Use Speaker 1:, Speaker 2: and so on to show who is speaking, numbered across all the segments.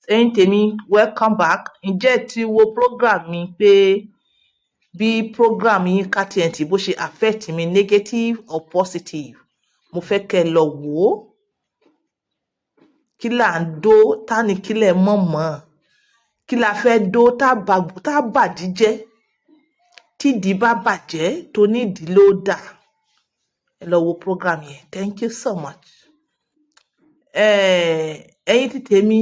Speaker 1: ẹ̀yin tèmi welcome back. Ǹjẹ́ ẹ ti wo program mi pé bí program yín KTNT bó ṣe affect mi negative or positive? Mo fẹ́ kẹ́ ẹ lọ wò ó. Kí là ń dó tá ní kílẹ̀ mọ̀mọ́? Kí la fẹ́ dó tá bàdí jẹ́? Tídìí bá bàjẹ́ tó nídìí ló dà. Ẹ lọ wo program yẹn. Thank you so much. Ẹ̀yin tí tèmi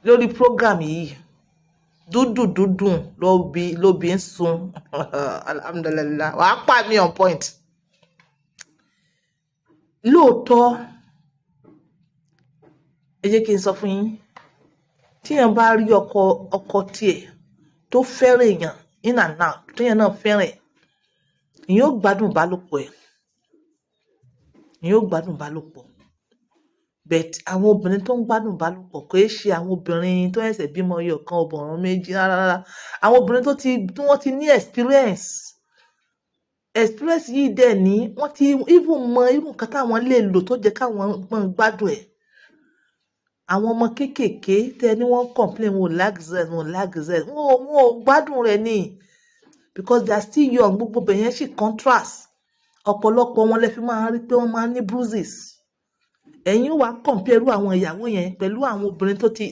Speaker 1: lórí program yìí dúdùn lóbi ń sun alhamdulillah wàá pa mi on point. Lóòótọ́ ẹ jẹ́ kí n sọ fún yín, tíyàn bá rí ọkọ tiẹ̀ tó fẹ́ràn èèyàn in and out, tíyàn náà fẹ́ràn ẹ̀, ìyẹn ó gbádùn ìbálòpọ̀ ẹ̀, ìyẹn ó gbádùn ìbálòpọ̀. But àwọn obìnrin tó ń gbádùn ìbálòpọ̀ kò é ṣe àwọn obìnrin tó ẹ̀sẹ̀ bímọ ẹyọ kan ọbọ̀rún méjì rárá. Àwọn obìnrin tí wọ́n ti ní experience yìí dẹ̀ ní wọ́n ti even mọ irú nǹkan táwọn lè lò tó jẹ́ káwọn gbádùn ẹ̀. Àwọn ọmọ kéékèèké tẹ ní wọ́n complain wọn ò gbádùn rẹ̀ ni because they are still young. Gbogbo bẹ̀yẹn sì contrast. Ọ̀pọ̀lọpọ̀ wọn lẹ fi máa rí pé wọ́n máa ní bruises. Ẹ̀yin wá compare àwọn ìyàwó yẹn pẹ̀lú àwọn obìnrin tó ti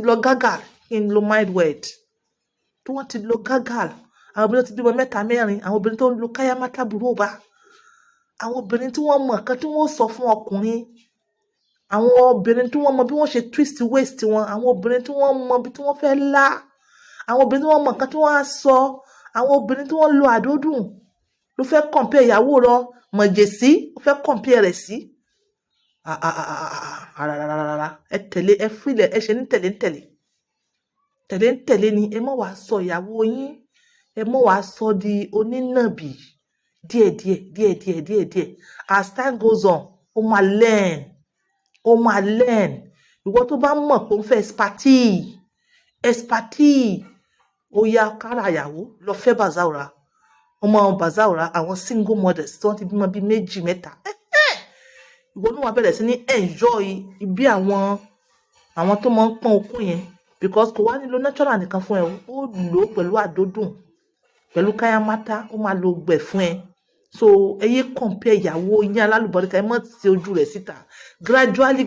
Speaker 1: lọ gágàl, kí n lo mild word, tí wọ́n ti lọ gágàl. Àwọn obìnrin tó ti bímọ 3 4, àwọn obìnrin tó ń lo káyámátá búróbà, àwọn obìnrin tí wọ́n mọ nǹkan tí wọ́n sọ fún ọkùnrin, àwọn obìnrin tí wọ́n mọ bí wọ́n ṣe twist waist wọn, àwọn obìnrin tí wọ́n mọ bí tí wọ́n fẹ́ lá, àwọn obìnrin tí wọ́n mọ nǹkan tí wọ́n á sọ, àwọn obìnrin tí wọ́n lo àdódùn ló fẹ́ compare ìyàwó rọ mọ̀jẹ̀sí, ó fẹ́ compare rẹ̀ sí. Ẹ tẹ̀lé, ẹ fílẹ̀, ẹ ṣe ní tẹ̀lé ni. Ẹ má wàá sọ ìyàwó yín, ẹ má wàá sọ di onínàbì díẹ̀díẹ̀. As time goes on, ó máa learn. Ìwọ tó bá mọ̀ pé ó fẹ́ expertise, ó yá kára ìyàwó lọ fẹ́ bàzáùrà. Ọmọ bàzáùrà, àwọn single mothers tí wọ́n ti bímọ bí 2 3. Ìwọ ní wàá bẹ̀rẹ̀ sí ní enjoy bí àwọn tó máa ń pọ́n okó yẹn, because kò wá nílò natural nìkan fún ẹ, ó lò ó pẹ̀lú àdódùn, pẹ̀lú káyámátá, ó máa lo gbẹ̀ fún ẹ. So ẹ yé compare ìyàwó yín alálùbọ́dẹ́ka, ẹ mọ̀ sí ojú rẹ̀ síta gradually.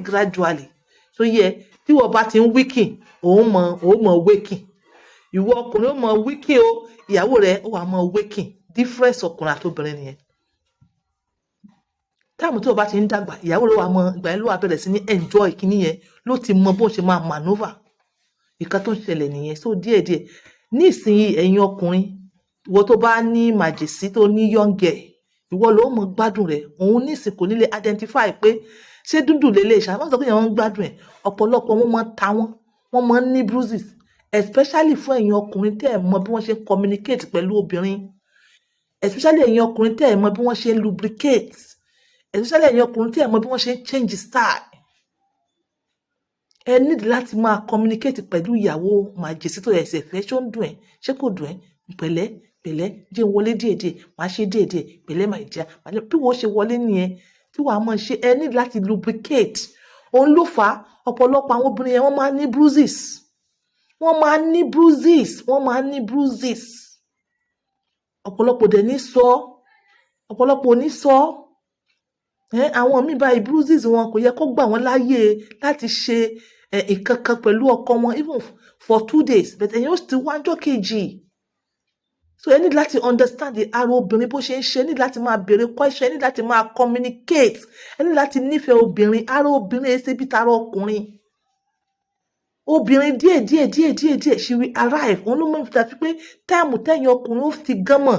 Speaker 1: So tí wọ́n bá ti ń weaken, òun mọ̀ waking. Ìwọ ọkùnrin ó mọ̀ weaken o, ìyàwó rẹ̀ ó wà mọ̀ waking. Difference ọkùnrin àti obìnrin nìyẹn. Táàmù tí wọ́n bá ti ń dàgbà, ìyàwó rẹ̀ wà mọ̀ ìgbà yẹn ló wà bẹ̀rẹ̀ sí ní enjoy kíní yẹn, ló ti mọ bó ṣe máa maneuver. Ìkan tó ń ṣẹlẹ̀ nìyẹn. So díẹ̀díẹ̀ ní ìsinyìí ẹ̀yin ọkùnrin, ìwọ tó bá ní màjèsí tó ní young girl, ìwọ ló mọ̀ gbádùn rẹ̀. Òun ní ìsìn kò ní lè identify pé ṣé dúdú lélẹ̀ ṣá, wọ́n sọ pé wọ́n ń gbádùn ẹ̀. Ọ̀pọ̀lọpọ̀ wọn máa ń ta wọ́n máa ń ní bruises, especially fún ẹ̀yin ọkùnrin tẹ́ ẹ̀ mọ bí wọ́n ṣe ń communicate pẹ̀lú obìnrin, especially ẹ̀yin ọkùnrin tẹ́ ẹ̀ mọ bí wọ́n ṣe ń lubricate, especially ẹ̀yin ọkùnrin tẹ́ ẹ̀ mọ bí wọ́n ṣe ń change style. Ẹ need láti máa communicate pẹ̀lú ìyàwó màjèsí tó ẹsẹ̀ fẹ́. Ṣé ó ń dùn ẹ́? Ṣé kò dùn ẹ́? Pẹ̀lẹ́ jẹ́ wọlé díẹ̀díẹ̀, máa ṣe díẹ̀díẹ̀, pẹ̀lẹ́ máa jà. Bí wọ́n ṣe wọlé nìyẹn tí wàá mọ̀ ṣe. Ẹ need láti lubricate. Òun ló fà á ọ̀pọ̀lọpọ̀ àwọn obìnrin yẹn wọ́n máa ń ní bruises. Ọ̀pọ̀lọpọ̀ dẹ̀ ní sọ, ọ̀pọ̀lọpọ̀ ò ní sọ. Àwọn míì báyìí bruises wọn kò yẹ kó gbà wọ́n láyè láti ṣe ìkankan pẹ̀lú ọkọ wọn even for 2 days, but ẹ̀yin ó sì wá ọjọ́ kejì. So ẹ need láti understand ara obìnrin bó ṣe ń ṣe, ẹ need láti máa béèrè question, ẹ need láti máa communicate, ẹ need láti nífẹ̀ẹ́ obìnrin. Ara obìnrin ẹ ṣe bí tara ọkùnrin. Obìnrin díẹ̀ she will arrive. Òun ló mọ̀ nípa pé táìmù tẹ̀yìn ọkùnrin ó ti gán mọ̀,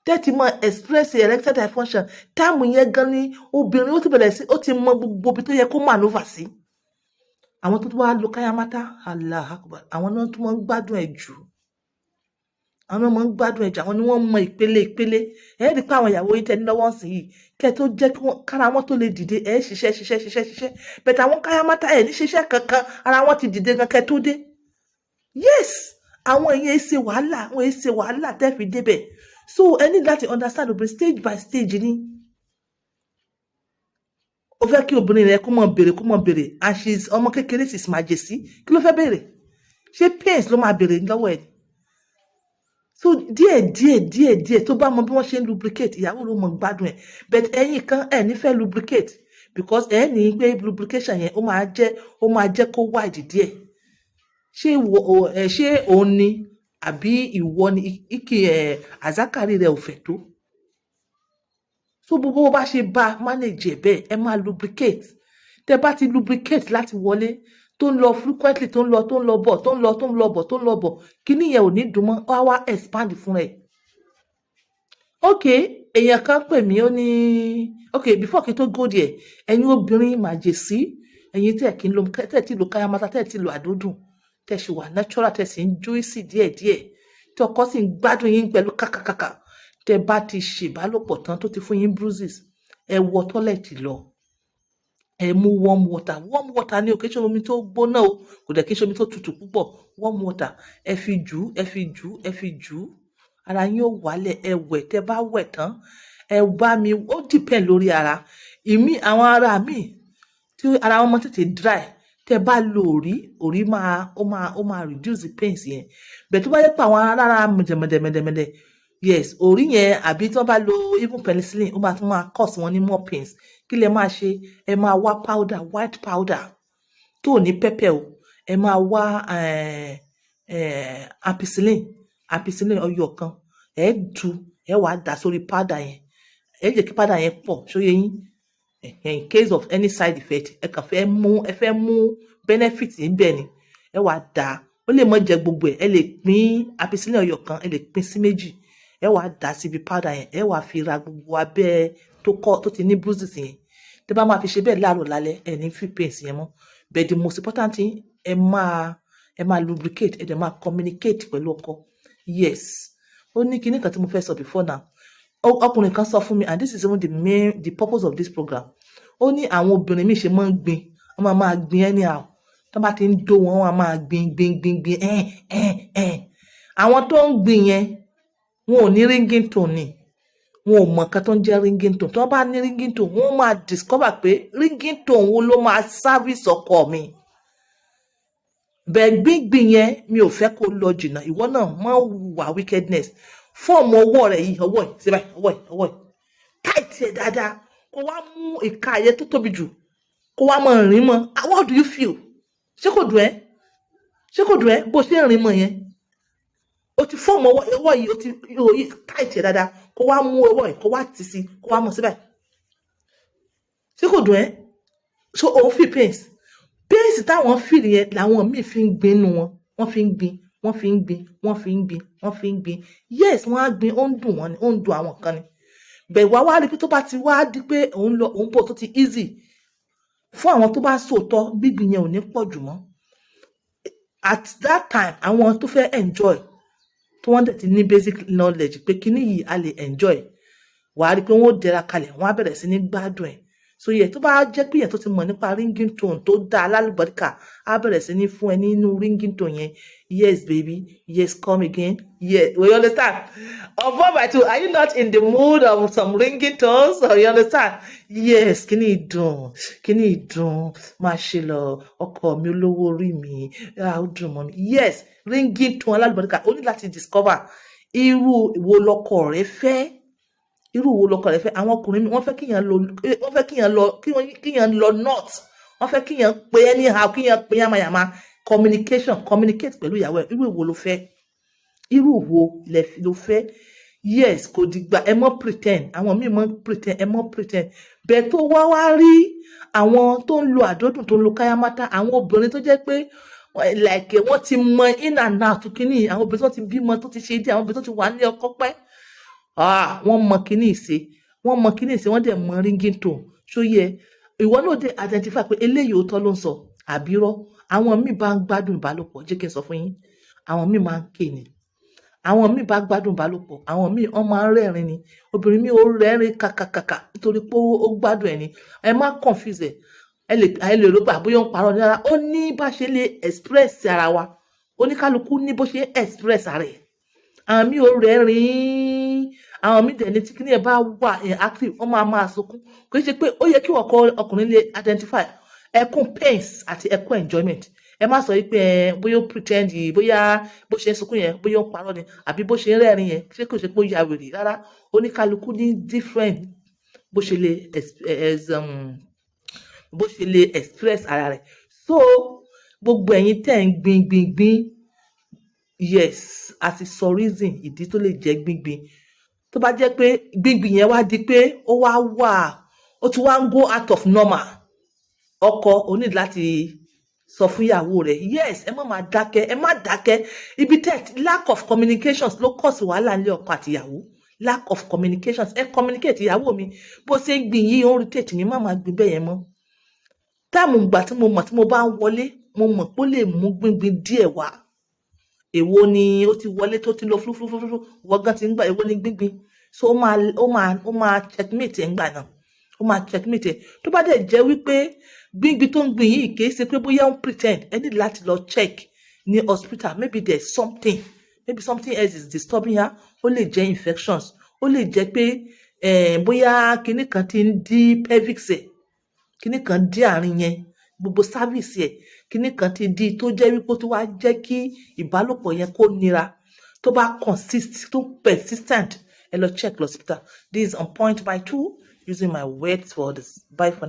Speaker 1: tẹ́tí mọ express erectile dysfunction. Táìmù yẹn gan ni obìnrin ó ti bẹ̀rẹ̀ sí, ó ti mọ gbogbo ibi tó yẹ kó maneuver sí. Àwọn tó wá lo káyámátá, Allah akbar, àwọn náà tún máa ń gbádùn ẹ̀ jù. Àwọn náà máa ń gbádùn ẹ̀ jù, àwọn ni wọ́n mọ ìpele. Ẹ rí pé àwọn ìyàwó yín tẹ́ ní lọ́wọ́ sí yìí, kẹ́ tó jẹ́ kí kára wọn tó lè dìde, ẹ ṣiṣẹ́. Bẹ̀tẹ̀ àwọn káyámátá ẹ̀ ní ṣiṣẹ́ kankan, ara wọn ti dìde gan kẹ́ tó dé. Yes, àwọn èèyàn ṣe wàhálà tẹ́ fi débẹ̀. So ẹ ní láti understand obìnrin stage by stage ni. ó fẹ́ kí obìnrin rẹ̀ kó mọ̀ béèrè and she's ọmọ kékeré she's majesty kí ló fẹ́ béèrè ṣé pains ló máa béèrè lọ́wọ́ ẹ̀ so díẹ̀ tó bá mọ bí wọ́n ṣe ń lubricate ìyàwó ló mọ̀ gbádùn ẹ̀ but ẹ̀yin kan ẹ̀ nífẹ̀ẹ́ lubricate because ẹ̀ ní pé lubrication yẹn ó máa jẹ́ kó wide díẹ̀ ṣé òun ni àbí ìwọ ni àzákàrí rẹ̀ ò fẹ̀ tó so gbogbo bó bá ṣe bá manage ẹ̀ bẹ́ẹ̀ ẹ máa lubricate tẹ bá ti lubricate láti wọlé tó ń lọ frequently tó ń lọ bọ̀ kíní yẹn ò ní dùn mọ́ wá expand fún ẹ. ok èèyàn kan pè mí ó ní ok before kí n tó go there ẹ̀yin obìnrin màjèsí ẹ̀yin tẹ̀ tí lo káyámátá tẹ̀ tí lo àdúdùn tẹ̀ ṣì wà natural tẹ̀ sì ń juicy díẹ̀díẹ̀ tí ọkọ sì ń gbádùn yín pẹ̀lú kàkàkàkà tẹ bá ti ṣèbálòpọ̀ tán tó ti fún yín bruises ẹ wọ tọ́lẹ̀tì lọ ẹ mú warm water ní òkè ṣe omi tó gbóná o kò dẹ̀ kí ṣe omi tó tutù púpọ̀ warm water ẹ fi jù ú ara yín ó wálẹ̀ ẹ wẹ̀ tẹ bá wẹ̀ tán ẹ bá mi ó depend lórí ara àwọn ara mi tí ara wọn máa tètè dry tẹ bá lo òrí máa reduce the pains yẹn bẹ́ẹ̀ tó bá yẹ pé àwọn alára mẹ̀dẹ̀mẹ̀dẹ̀ yes òrí yẹn àbí tí wọ́n bá lo even penicillin ó máa tún máa cause wọn ní more pains kí lẹ máa ṣe ẹ máa wá white powder tó ní pẹ́pẹ́ o ẹ máa wá ampicillin ọyọ kan ẹ wàá dà sórí powder yẹn ẹ jẹ́ kí powder yẹn pọ̀ ṣóyẹ yín in case of any side effect ẹ kàn fẹ́ mú benefit níbẹ̀ ni ẹ wàá dà ó lè má jẹ gbogbo ẹ lè pín ampicillin ọyọ kan ẹ lè pín sí méjì ẹ wàá dà síbi powder yẹn ẹ wàá fi ra gbogbo abẹ́ tó ti ní bruises yẹn tẹ́ bá máa fi ṣe bẹ́ẹ̀ láàárọ̀ lálẹ́ ẹ ní feel pains yẹn mọ́ but the most important thing ẹ máa lubricate ẹ dẹ̀ máa communicate pẹ̀lú ọkọ yes ó ní kinní kan tí mo fẹ́ sọ before now ọkùnrin kan sọ fún mi and this is even the purpose of this program ó ní àwọn obìnrin mi ṣe máa ń gbin wọ́n máa gbin anyhow tó bá ti ń dó wọn máa gbin àwọn tó ń gbin yẹn wọn ò ní ringtone ni wọn ò mọ nǹkan tó ń jẹ́ ringtone tó bá ní ringtone wọn máa discover pé ringtone wo ló máa service ọkọ mi bẹ́ẹ̀ gbíngbìn yẹn mi ò fẹ́ kó lọ jìnnà ìwọ náà má wà wickedness fọ́ọ̀mù ọwọ́ rẹ̀ yìí ọwọ́ yìí síbẹ̀ ọwọ́ yìí tight ẹ̀ dáadáa kó wá mú ìka ẹ̀yẹ tó tóbi jù kó wá mọ rìn mọ́ what do you feel ṣé kò dùn ẹ́ bó ṣe ń rìn mọ́ yẹn o ti fọ́ọ̀mù ọwọ́ yìí o ti tight ẹ̀ dáadáa kó wá mú ọwọ́ yìí kó wá tì sí kó wá mọ síbẹ̀ ṣé kò dùn ẹ́ so òun feel pains táwọn feel yẹn làwọn míì fi ń gbin inú wọn wọ́n fi ń gbin yes wọ́n á gbin ó ń dùn wọ́n ni ó ń dùn àwọn kan ni bẹ̀ wá rí pé tó bá ti wá di pé òun bọ̀ tó ti easy fún àwọn tó bá sòótọ́ gbígbìn yẹn ò ní pọ̀ jù mọ́ at that time àwọn tó fẹ́ enjoy tó wọ́n dẹ̀ ti ní basic knowledge pé kíní yìí a lè enjoy wàá rí pé wọ́n ó dẹra kalẹ̀ wọ́n á bẹ̀rẹ̀ sí ní gbádùn ẹ̀ so yẹ tó bá jẹ́ pé yẹn tó ti mọ̀ nípa ringtone tó dáa lálùbọ́díkà á bẹ̀rẹ̀ sí ní fún ẹ nínú ringtone yẹn yes baby yes come again yes you understand or 4x2 are you not in the mood of some ringtones or you understand yes kíní ìdùn máa ṣe lọ ọkọ mi olówó orí mi ó dùn mọ́ mi yes ringtone alálùbọ́díkà ó ní láti discover irú wo lọkọ rẹ fẹ́ àwọn ọkùnrin mi wọ́n fẹ́ kíyàn lọ north wọ́n fẹ́ kíyàn pé anyhow kíyàn pé yamayama communicate pẹ̀lú ìyàwó ẹ̀ irú wo ló fẹ́ yes kò dìgbà ẹ mọ́ pretend àwọn míì mọ́ pretend bẹ́ẹ̀ tó wá rí àwọn tó ń lo àdódùn tó ń lo káyámátá àwọn obìnrin tó jẹ́ pé like wọ́n ti mọ in and out kínní àwọn obìnrin tó ti bímọ tó ti ṣe dé àwọn obìnrin tó ti wà ní ọkọ pẹ́ wọ́n mọ kíní ìṣe wọ́n dẹ̀ mọ ringtone ṣó yẹ ìwọ náà dé identify pé eléyìí òótọ́ ló ń sọ àbírọ́ àwọn míì bá ń gbádùn ìbálòpọ̀ jẹ́ kí n sọ fún yín àwọn míì máa ń ké ni àwọn míì bá gbádùn ìbálòpọ̀ àwọn míì wọ́n máa ń rẹ́rìn ni obìnrin míì ó rẹ́rìn kàkàkàkà nítorí pé ó gbádùn ẹ̀ ni ẹ má confuse ẹ lè rò pé àbúyọ̀ ń parọ́ ní ara ó ní bá ṣe lè express ara wa oníkálukú ní bó ṣe express ara ẹ̀ àmì ò rẹ́rìn àwọn míì dẹ̀ ní tí kíní ẹ̀ bá wà active wọ́n máa sunkún kò í ṣe pé ó yẹ kí ọkùnrin lè identify ẹkún pains àti ẹkún enjoyment. Ẹ má sọ wípé bóyá ó pretend bóyá bó ṣe ń sunkún yẹn bóyá ó ń parọ́ ni àbí bó ṣe ń rẹ́rìn yẹn ṣé kò ṣe pé ó ya wèrè rárá. Oníkálukú ní different bó ṣe lè express ara rẹ̀. So gbogbo ẹ̀yin tẹ́ ń gbin yes a ti sọ reason ìdí tó lè jẹ́ gbingbin. Tó bá jẹ́ pé gbingbin yẹn wá di pé ó ti wá ń go out of normal, ọkọ ó need láti sọ fún ìyàwó rẹ̀ yes ẹ má máa dákẹ́, ẹ má dákẹ́. Ibi lack of communications ló cause wàhálà nílé ọkọ àti ìyàwó. Lack of communications. Ẹ communicate, ìyàwó mi bó ṣe ń gbin yìí ó ń irritate mi, má máa gbin bẹ́ẹ̀ yẹn mọ́. Táàmù ìgbà tí mo bá ń wọlé mo mọ̀ pé ó lè mú gbingbin díẹ̀ wá. Èwo ni ó ti wọlé tó ti lọ fúlúfúlúfúlú wọ́n gan ti ń gbà, èwo ni gbingbin. So ó máa checkmate ẹ̀ ń gbà náà, ó máa checkmate ẹ̀. Tó bá dẹ̀ jẹ́ wípé gbingbin tó ń gbin yìí kì í ṣe pé bóyá ó ń pretend, ẹ need láti lọ check ní hospital. Maybe there's something else is disturbing her. Ó lè jẹ́ infections, ó lè jẹ́ pé bóyá kinní kan ti ń dí pelvic ẹ̀, kinní kan dí àárín yẹn, gbogbo cervix ẹ̀, kinní kan ti dí tó jẹ́ wípé tó wá jẹ́ kí ìbálòpọ̀ yẹn kó nira. Tó bá persistent, ẹ lọ check hospital. This is on point by 2 using my words for this. Bye for now.